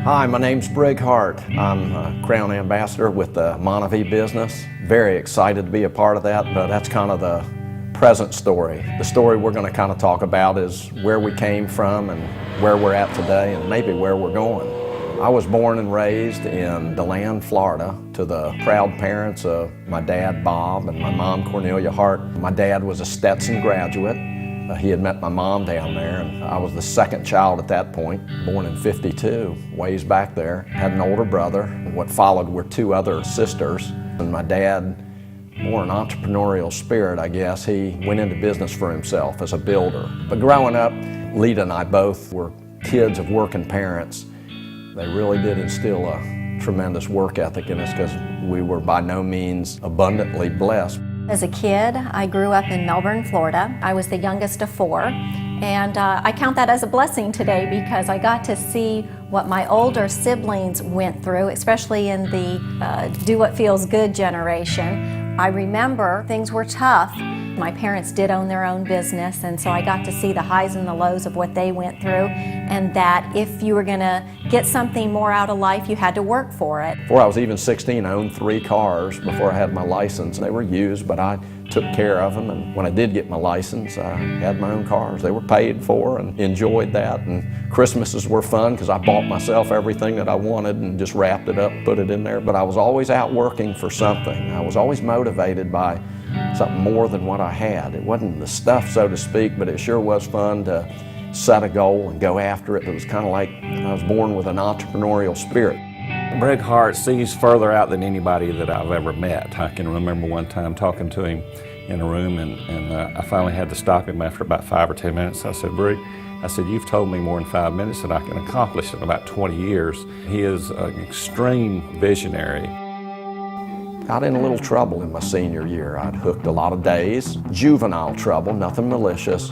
Hi, my name's Brig Hart. I'm a Crown Ambassador with the Montevideo business. Very excited to be a part of that, but that's kind of the present story. The story we're going to kind of talk about is where we came from and where we're at today and maybe where we're going. I was born and raised in DeLand, Florida, to the proud parents of my dad, Bob, and my mom, Cornelia Hart. My dad was a Stetson graduate. He had met my mom down there, and I was the second child at that point, born in '52, ways back there. Had an older brother. What followed were two other sisters. And my dad, more an entrepreneurial spirit, I guess, he went into business for himself as a builder. But growing up, Lita and I both were kids of working parents. They really did instill a tremendous work ethic in us because we were by no means abundantly blessed. As a kid, I grew up in Melbourne, Florida. I was the youngest of four, and I count that as a blessing today because I got to see what my older siblings went through, especially in the do what feels good generation. I remember things were tough. My parents did own their own business, and so I got to see the highs and the lows of what they went through, and that if you were going to get something more out of life, you had to work for it. Before I was even 16, I owned 3 cars before I had my license. They were used, but I took care of them, and when I did get my license, I had my own cars. They were paid for and enjoyed that, and Christmases were fun because I bought myself everything that I wanted and just wrapped it up, put it in there, but I was always out working for something. I was always motivated by something more than what I had. It wasn't the stuff, so to speak, but it sure was fun to set a goal and go after it. It was kind of like I was born with an entrepreneurial spirit. Brig Hart sees further out than anybody that I've ever met. I can remember one time talking to him in a room, and I finally had to stop him after about 5 or 10 minutes. I said, Brig, I said, you've told me more in 5 minutes than I can accomplish in about 20 years. He is an extreme visionary. Got in a little trouble in my senior year. I'd hooked a lot of days, juvenile trouble, nothing malicious,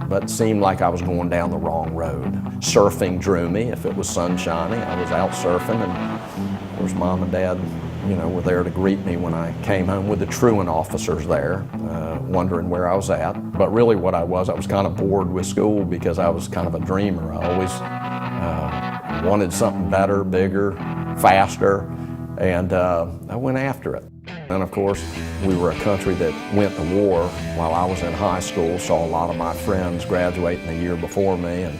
but seemed like I was going down the wrong road. Surfing drew me. If it was sunshiny, I was out surfing, and of course Mom and Dad, were there to greet me when I came home with the truant officers there, wondering where I was at. But really what I was kind of bored with school because I was kind of a dreamer. I always wanted something better, bigger, faster, and I went after it. And of course, we were a country that went to war while I was in high school, saw a lot of my friends graduating the year before me and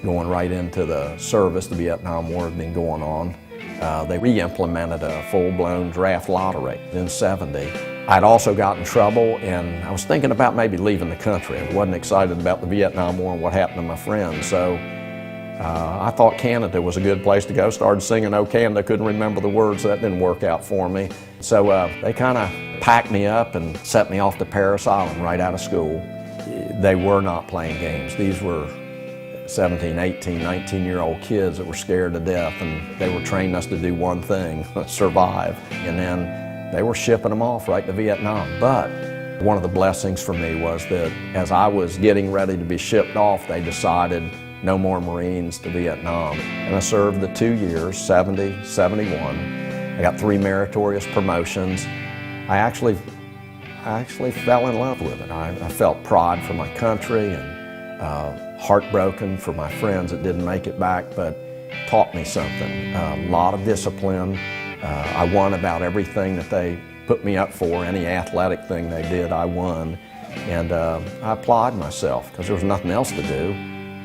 going right into the service. The Vietnam War had been going on. They re-implemented a full-blown draft lottery in '70. I'd also got in trouble, and I was thinking about maybe leaving the country. I wasn't excited about the Vietnam War and what happened to my friends, so I thought Canada was a good place to go. Started singing "Oh Canada," couldn't remember the words. That didn't work out for me. So they kind of packed me up and sent me off to Paris Island right out of school. They were not playing games. These were 17, 18, 19-year-old kids that were scared to death, and they were training us to do one thing, survive. And then they were shipping them off right to Vietnam. But one of the blessings for me was that as I was getting ready to be shipped off, they decided no more Marines to Vietnam. And I served the 2 years, 70, 71. I got 3 meritorious promotions. I actually fell in love with it. I felt pride for my country and heartbroken for my friends that didn't make it back, but taught me something. A lot of discipline. I won about everything that they put me up for. Any athletic thing they did, I won. And I applied myself because there was nothing else to do.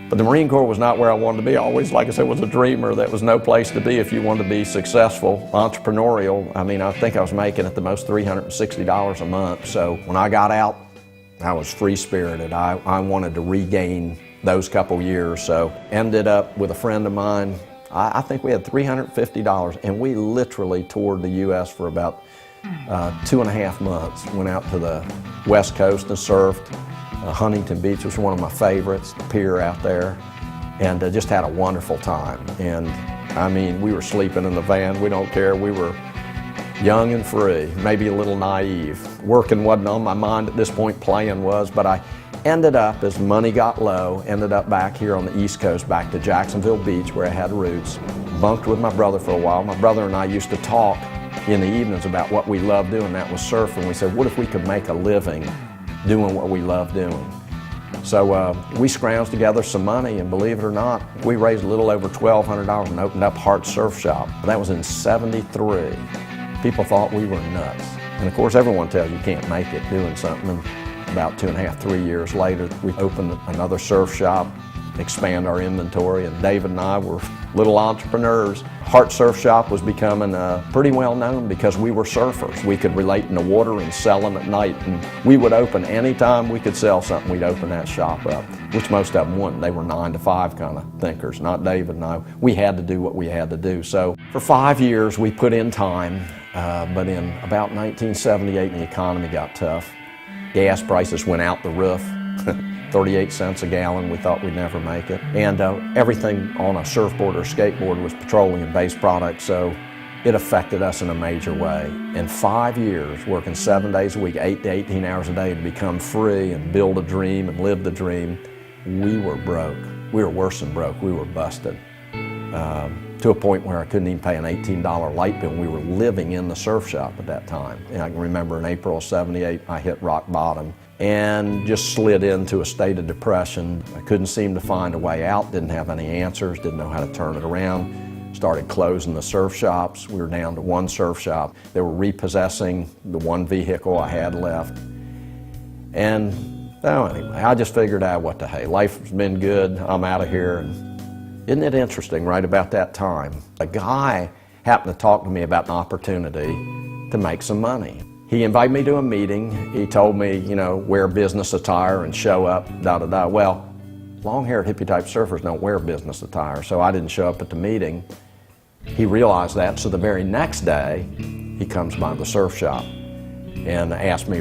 But the Marine Corps was not where I wanted to be. I always, like I said, was a dreamer. That was no place to be if you wanted to be successful, entrepreneurial. I mean, I think I was making at the most $360 a month. So when I got out, I was free-spirited. I wanted to regain those couple years. So ended up with a friend of mine. I think we had $350, and we literally toured the U.S. for about 2.5 months. Went out to the West Coast and surfed. Huntington Beach was one of my favorites, the pier out there, and just had a wonderful time. And I mean, we were sleeping in the van, we don't care. We were young and free, maybe a little naive. Working wasn't on my mind at this point, playing was, but I ended up, as money got low, ended up back here on the East Coast, back to Jacksonville Beach where I had roots. Bunked with my brother for a while. My brother and I used to talk in the evenings about what we loved doing, that was surfing. We said, what if we could make a living doing what we love doing? So we scrounged together some money, and believe it or not, we raised a little over $1,200 and opened up Hart Surf Shop. That was in '73. People thought we were nuts. And of course, everyone tells you can't make it doing something. And about 2.5, 3 years later, we opened another surf shop, expand our inventory, and David and I were little entrepreneurs. Hart Surf Shop was becoming pretty well known because we were surfers. We could relate in the water and sell them at night, and we would open anytime we could sell something, we'd open that shop up, which most of them wouldn't. They were 9 to 5 kind of thinkers, not David and I. We had to do what we had to do. So for 5 years we put in time, but in about 1978 the economy got tough. Gas prices went out the roof. 38 cents a gallon, we thought we'd never make it. And everything on a surfboard or skateboard was petroleum-based products, so it affected us in a major way. In 5 years, working 7 days a week, 8 to 18 hours a day to become free and build a dream and live the dream, we were broke. We were worse than broke, we were busted. To a point where I couldn't even pay an $18 light bill. We were living in the surf shop at that time. And I can remember in April of '78, I hit rock bottom and just slid into a state of depression. I couldn't seem to find a way out, didn't have any answers, didn't know how to turn it around. Started closing the surf shops. We were down to one surf shop. They were repossessing the one vehicle I had left. And anyway, I just figured out what the hey, life's been good, I'm out of here. And isn't it interesting, right about that time, a guy happened to talk to me about an opportunity to make some money. He invited me to a meeting. He told me, you know, wear business attire and show up, da-da-da. Well, long-haired hippie-type surfers don't wear business attire, so I didn't show up at the meeting. He realized that, so the very next day, he comes by the surf shop and asked me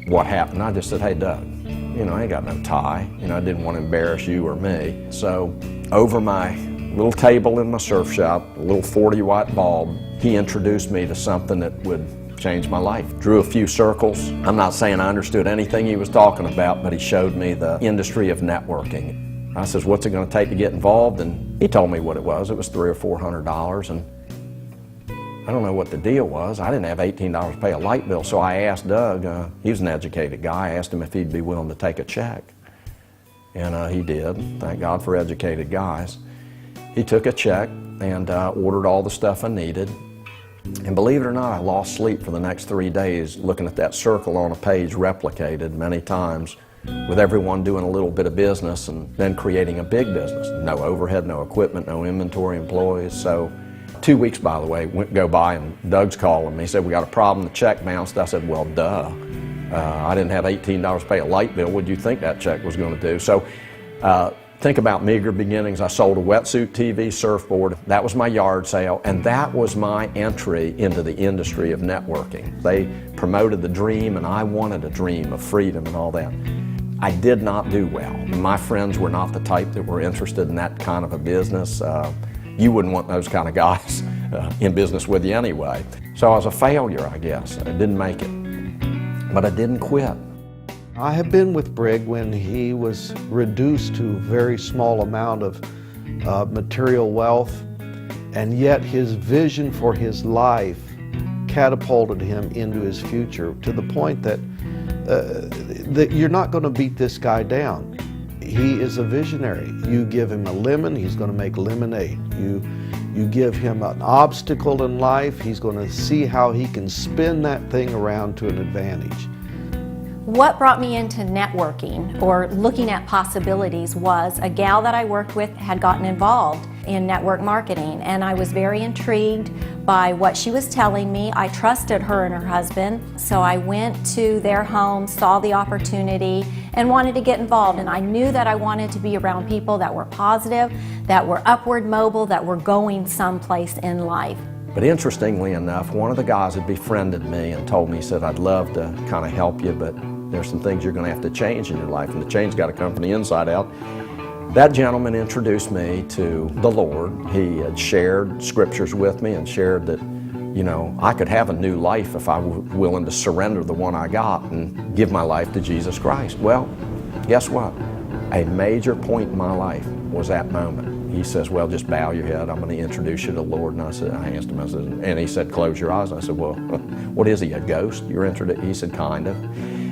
what happened. I just said, hey, Doug, you know, I ain't got no tie. You know, I didn't want to embarrass you or me. So over my little table in my surf shop, a little 40-watt bulb, he introduced me to something that would change my life. Drew a few circles. I'm not saying I understood anything he was talking about, but he showed me the industry of networking. I says, what's it going to take to get involved? And he told me what it was. It was $300 or $400, and I don't know what the deal was. I didn't have $18 to pay a light bill, so I asked Doug, he was an educated guy, I asked him if he'd be willing to take a check. And he did. Thank God for educated guys. He took a check and ordered all the stuff I needed. And believe it or not, I lost sleep for the next 3 days looking at that circle on a page replicated many times with everyone doing a little bit of business and then creating a big business. No overhead, no equipment, no inventory, employees. So 2 weeks, by the way, go by and Doug's calling me. He said, we got a problem, the check bounced. I said, well, duh. I didn't have $18 to pay a light bill. What do you think that check was going to do? So think about meager beginnings. I sold a wetsuit, TV, surfboard. That was my yard sale, and that was my entry into the industry of networking. They promoted the dream, and I wanted a dream of freedom and all that. I did not do well. My friends were not the type that were interested in that kind of a business. You wouldn't want those kind of guys in business with you anyway. So I was a failure, I guess. I didn't make it. But I didn't quit. I have been with Brig when he was reduced to a very small amount of material wealth, and yet his vision for his life catapulted him into his future to the point that, that you're not going to beat this guy down. He is a visionary. You give him a lemon, he's going to make lemonade. You give him an obstacle in life, he's going to see how he can spin that thing around to an advantage. What brought me into networking or looking at possibilities was a gal that I worked with had gotten involved in network marketing, and I was very intrigued by what she was telling me. I trusted her and her husband, so I went to their home, saw the opportunity, and wanted to get involved. And I knew that I wanted to be around people that were positive, that were upward mobile, that were going someplace in life. But interestingly enough, one of the guys had befriended me and told me, he said, I'd love to kind of help you, but there's some things you're going to have to change in your life, and the change got to come from the inside out. That gentleman introduced me to the Lord. He had shared scriptures with me and shared that, you know, I could have a new life if I were willing to surrender the one I got and give my life to Jesus Christ. Well, guess what? A major point in my life was that moment. He says, well, just bow your head. I'm going to introduce you to the Lord. And I asked him, and he said, close your eyes. And I said, well, what is he, a ghost? You're introduced? He said, kind of.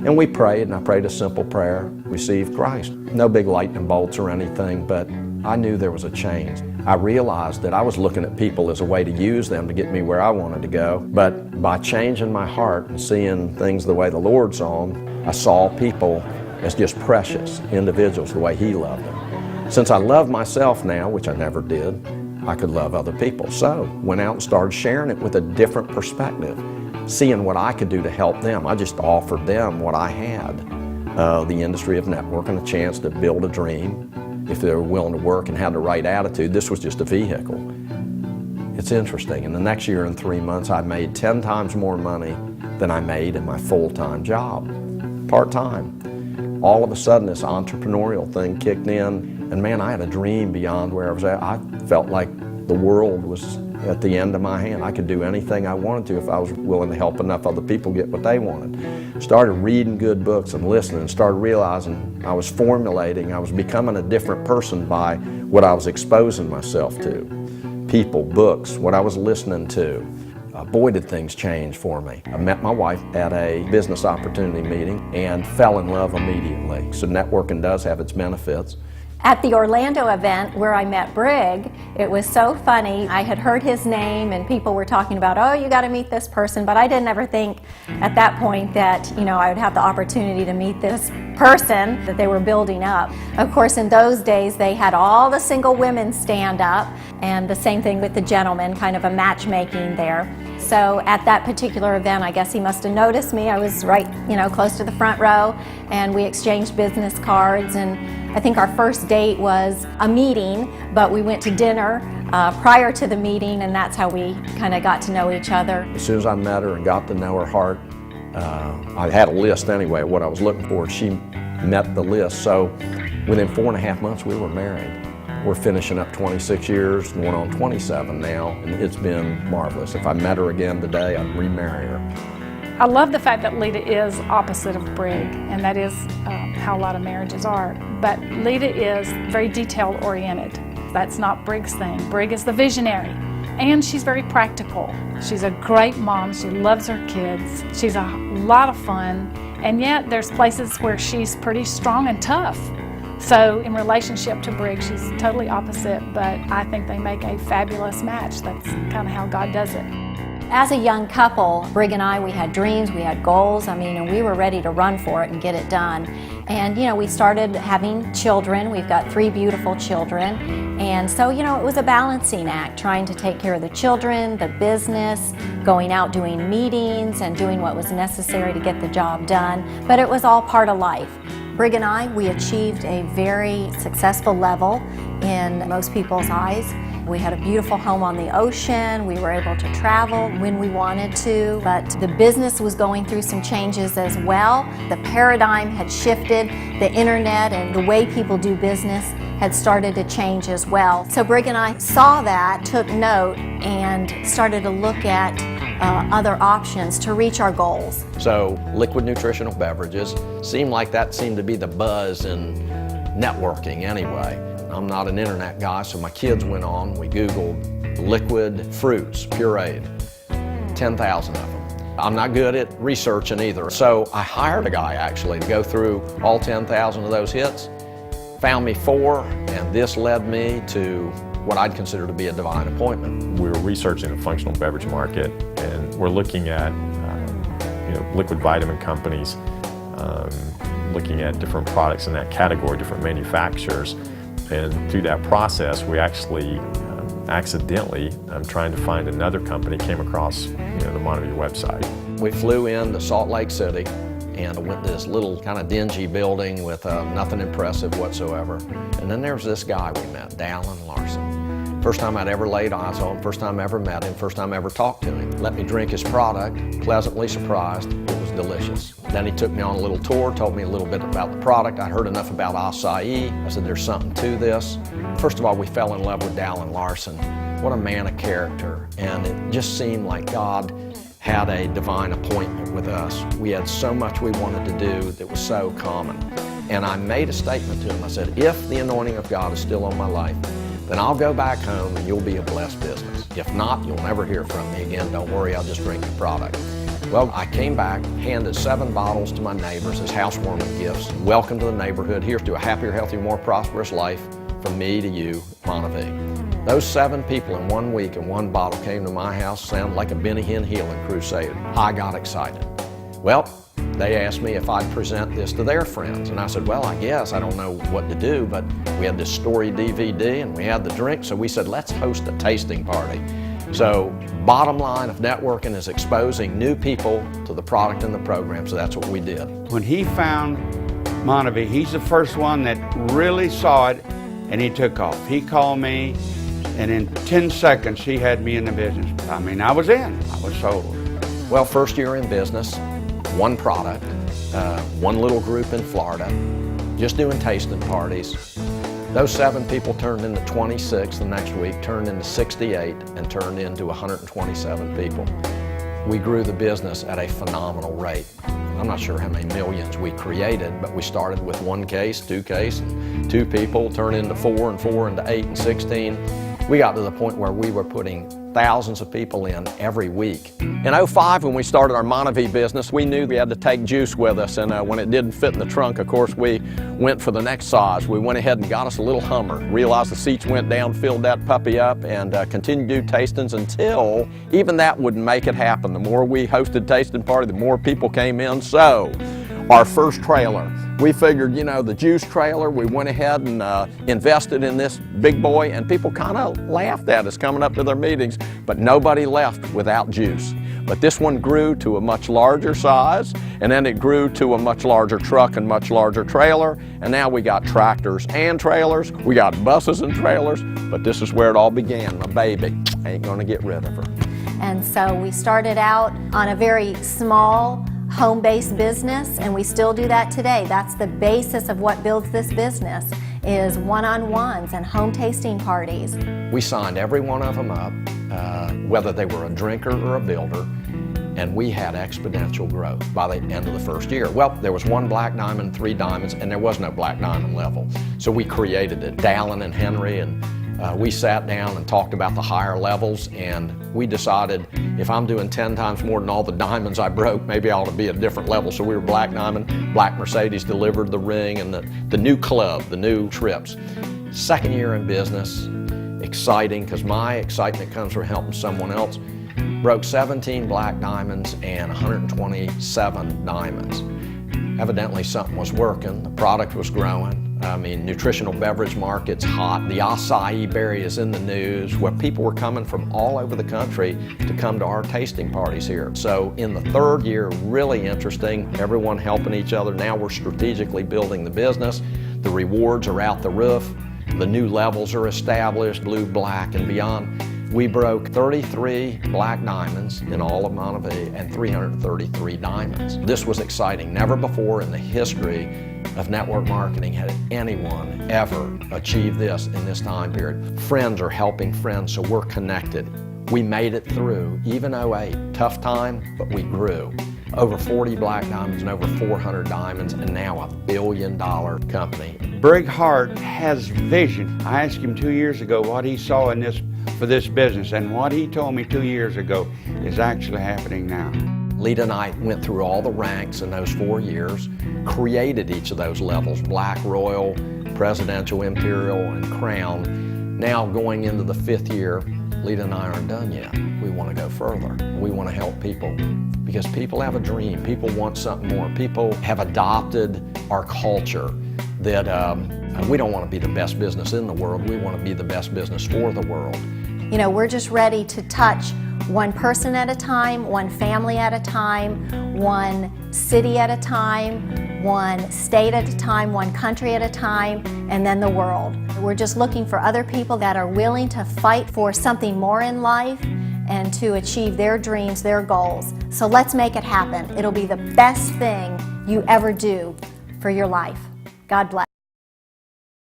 And we prayed, and I prayed a simple prayer, received Christ. No big lightning bolts or anything, but I knew there was a change. I realized that I was looking at people as a way to use them to get me where I wanted to go. But by changing my heart and seeing things the way the Lord saw them, I saw people as just precious individuals the way He loved them. Since I love myself now, which I never did, I could love other people. So went out and started sharing it with a different perspective, seeing what I could do to help them. I just offered them what I had, the industry of networking, a chance to build a dream. If they were willing to work and had the right attitude, this was just a vehicle. It's interesting. In the next year and 3 months, I made 10 times more money than I made in my full-time job, part-time. All of a sudden, this entrepreneurial thing kicked in, and man, I had a dream beyond where I was at. I felt like the world was at the end of my hand. I could do anything I wanted to if I was willing to help enough other people get what they wanted. Started reading good books and listening, and started realizing I was formulating, I was becoming a different person by what I was exposing myself to. People, books, what I was listening to. Boy, did things change for me. I met my wife at a business opportunity meeting and fell in love immediately. So networking does have its benefits. At the Orlando event where I met Brig, it was so funny. I had heard his name and people were talking about, oh, you got to meet this person, but I didn't ever think at that point that, I would have the opportunity to meet this person that they were building up. Of course, in those days, they had all the single women stand up, and the same thing with the gentlemen, kind of a matchmaking there. So at that particular event, I guess he must have noticed me. I was right, close to the front row, and we exchanged business cards, and I think our first date was a meeting, but we went to dinner prior to the meeting, and that's how we kind of got to know each other. As soon as I met her and got to know her heart, I had a list anyway of what I was looking for. She met the list, so within 4.5 months we were married. We're finishing up 26 years, going on 27 now, and it's been marvelous. If I met her again today, I'd remarry her. I love the fact that Rita is opposite of Brig, and that is how a lot of marriages are. But Rita is very detail-oriented. That's not Brig's thing. Brig is the visionary, and she's very practical. She's a great mom. She loves her kids. She's a lot of fun, and yet there's places where she's pretty strong and tough. So in relationship to Brig, she's totally opposite, but I think they make a fabulous match. That's kind of how God does it. As a young couple, Brig and I, we had dreams, we had goals, and we were ready to run for it and get it done. And, we started having children. We've got 3 beautiful children. And so, it was a balancing act, trying to take care of the children, the business, going out doing meetings and doing what was necessary to get the job done. But it was all part of life. Brig and I, we achieved a very successful level in most people's eyes. We had a beautiful home on the ocean. We were able to travel when we wanted to, but the business was going through some changes as well. The paradigm had shifted. The internet and the way people do business had started to change as well. So Brig and I saw that, took note, and started to look at other options to reach our goals. So liquid nutritional beverages seemed to be the buzz in networking anyway. I'm not an internet guy, so my kids went on, we Googled liquid fruits, pureed, 10,000 of them. I'm not good at researching either, so I hired a guy actually to go through all 10,000 of those hits, found me 4, and this led me to what I'd consider to be a divine appointment. We were researching the functional beverage market, and we're looking at liquid vitamin companies, looking at different products in that category, different manufacturers. And through that process, we actually accidentally, trying to find another company, came across the Monterey website. We flew into Salt Lake City and went to this little kind of dingy building with nothing impressive whatsoever. And then there was this guy we met, Dallin Larson. First time I'd ever laid eyes on him, first time I ever met him, first time I ever talked to him. Let me drink his product, pleasantly surprised, it was delicious. Then he took me on a little tour, told me a little bit about the product. I heard enough about acai. I said, there's something to this. First of all, we fell in love with Dallin Larson. What a man of character. And it just seemed like God had a divine appointment with us. We had so much we wanted to do that was so common. And I made a statement to him. I said, if the anointing of God is still on my life, then I'll go back home and you'll be a blessed business. If not, you'll never hear from me again. Don't worry, I'll just drink the product. Well, I came back, handed 7 bottles to my neighbors as housewarming gifts. Welcome to the neighborhood. Here's to a happier, healthier, more prosperous life from me to you, Montevideo. Those 7 people in 1 week and 1 bottle came to my house, sounded like a Benny Hinn healing crusade. I got excited. Well, they asked me if I'd present this to their friends, and I said, well, I guess. I don't know what to do, but we had this story DVD and we had the drink, so we said, let's host a tasting party. So, bottom line of networking is exposing new people to the product and the program, so that's what we did. When he found Montevideo, he's the first one that really saw it, and he took off. He called me, and in 10 seconds, he had me in the business. I mean, I was in. I was sold. Well, first year in business, 1 product, 1 little group in Florida, just doing tasting parties. Those 7 people turned into 26 the next week, turned into 68, and turned into 127 people. We grew the business at a phenomenal rate. I'm not sure how many millions we created, but we started with 1 case, 2 case, and 2 people, turned into 4, and 4 into 8 and 16. We got to the point where we were putting thousands of people in every week. In '05, when we started our Montevideo business, we knew we had to take juice with us, and when it didn't fit in the trunk, of course, we went for the next size. We went ahead and got us a little Hummer, realized the seats went down, filled that puppy up, and continued to do tastings until even that wouldn't make it happen. The more we hosted tasting party, the more people came in. So, our first trailer, we figured, you know, the juice trailer, we went ahead and invested in this big boy, and people kind of laughed at us coming up to their meetings, but nobody left without juice. But this one grew to a much larger size, and then it grew to a much larger truck and much larger trailer, and now we got tractors and trailers, we got buses and trailers, but this is where it all began, my baby. I ain't gonna get rid of her. And so we started out on a very small, home-based business, and we still do that today. That's the basis of what builds this business, is one-on-ones and home tasting parties. We signed every one of them up, whether they were a drinker or a builder, and we had exponential growth by the end of the first year. Well, there was 1 black diamond, 3 diamonds, and there was no black diamond level. So we created it. Dallin and Henry, and we sat down and talked about the higher levels, and we decided if I'm doing 10 times more than all the diamonds I broke, maybe I ought to be at a different level. So we were black diamond, black Mercedes delivered the ring, and the new club, the new trips. Second year in business, exciting, because my excitement comes from helping someone else. Broke 17 black diamonds and 127 diamonds. Evidently something was working, the product was growing. I mean, nutritional beverage market's hot. The acai berry is in the news, where people were coming from all over the country to come to our tasting parties here. So in the 3rd year, really interesting, everyone helping each other. Now we're strategically building the business. The rewards are out the roof. The new levels are established, blue, black, and beyond. We broke 33 black diamonds in all of Montevideo and 333 diamonds. This was exciting. Never before in the history of network marketing had anyone ever achieved this in this time period. Friends are helping friends, so we're connected. We made it through, even '08. Tough time, but we grew. Over 40 black diamonds and over 400 diamonds, and now a $1 billion company. Brig Hart has vision. I asked him 2 years ago what he saw in this for this business, and what he told me 2 years ago is actually happening now. Rita and I went through all the ranks in those 4 years, created each of those levels, Black, Royal, Presidential, Imperial, and Crown. Now going into the 5th year, Rita and I aren't done yet. We want to go further. We want to help people because people have a dream. People want something more. People have adopted our culture that we don't want to be the best business in the world. We want to be the best business for the world. You know, we're just ready to touch one person at a time, one family at a time, one city at a time, one state at a time, one country at a time, and then the world. We're just looking for other people that are willing to fight for something more in life and to achieve their dreams, their goals. So let's make it happen. It'll be the best thing you ever do for your life. God bless.